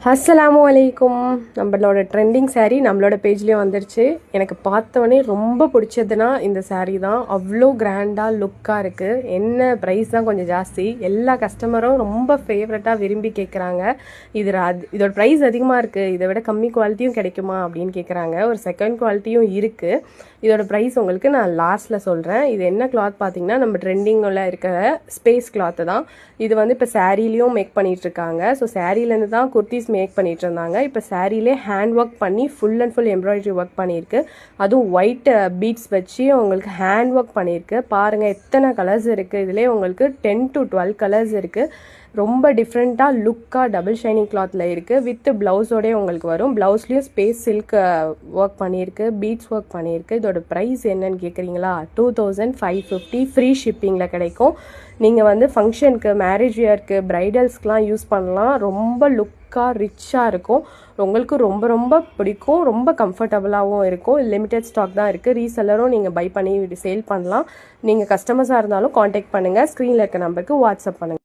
அஸ்ஸலாமு அலைக்கும். நம்மளோட ட்ரெண்டிங் சாரீ நம்மளோட பேஜ்லேயும் வந்துருச்சு. எனக்கு பார்த்தோன்னே ரொம்ப பிடிச்சதுன்னா இந்த சாரீ தான். அவ்வளோ கிராண்டாக லுக்காக இருக்குது. என்ன ப்ரைஸ் தான் கொஞ்சம் ஜாஸ்தி. எல்லா கஸ்டமரும் ரொம்ப ஃபேவரட்டாக விரும்பி கேட்குறாங்க. இதோட ப்ரைஸ் அதிகமாக இருக்குது, இதை விட கம்மி குவாலிட்டியும் கிடைக்குமா அப்படின்னு கேட்குறாங்க. ஒரு செகண்ட் குவாலிட்டியும் இருக்குது. இதோட ப்ரைஸ் உங்களுக்கு நான் லாஸ்ட்டில் சொல்கிறேன். இது என்ன கிளாத் பார்த்தீங்கன்னா நம்ம ட்ரெண்டிங்கில் இருக்கிற ஸ்பேஸ் கிளாத்து தான். இது வந்து இப்போ சாரீலையும் மேக் பண்ணிகிட்ருக்காங்க. ஸோ சாரீலேருந்து தான் குர்த்திஸ் மேக் பண்ணிட்டு இருந்தாங்க. இப்போ சாரீலே ஹேண்ட் ஒர்க் பண்ணி full and full embroidery work பண்ணியிருக்கு. அதுவும் ஒயிட் பீட்ஸ் வச்சு உங்களுக்கு ஹேண்ட் ஒர்க் பண்ணியிருக்கு. பாருங்கள் எத்தனை கலர்ஸ் இருக்குது. இதிலே உங்களுக்கு 10 to 12 கலர்ஸ் இருக்குது. ரொம்ப டிஃப்ரெண்ட்டாக லுக்காக டபுள் ஷைனிங் கிளாத்தில் இருக்குது. வித் ப்ளவுஸோடய உங்களுக்கு வரும். ப்ளவுஸ்லேயும் ஸ்பேஸ் சில்க் ஒர்க் பண்ணியிருக்கு, பீட்ஸ் ஒர்க் பண்ணியிருக்கு. இதோட ப்ரைஸ் என்னன்னு கேட்குறீங்களா? 2550 ஃப்ரீ ஷிப்பிங்கில் கிடைக்கும். நீங்கள் வந்து ஃபங்க்ஷனுக்கு, மேரேஜ் இயருக்கு, ப்ரைடல்ஸ்க்கெலாம் யூஸ் பண்ணலாம். ரொம்ப லுக்காக ரிச்சாக இருக்கும். உங்களுக்கு ரொம்ப ரொம்ப பிடிக்கும். ரொம்ப கம்ஃபர்டபுளாகவும் இருக்கும். லிமிடெட் ஸ்டாக் தான் இருக்குது. ரீசெல்லரும் நீங்கள் பை பண்ணி சேல் பண்ணலாம். நீங்கள் கஸ்டமர்ஸாக இருந்தாலும் காண்டாக்ட் பண்ணுங்கள். ஸ்க்ரீனில் இருக்க நம்பருக்கு வாட்ஸ்அப் பண்ணுங்கள்.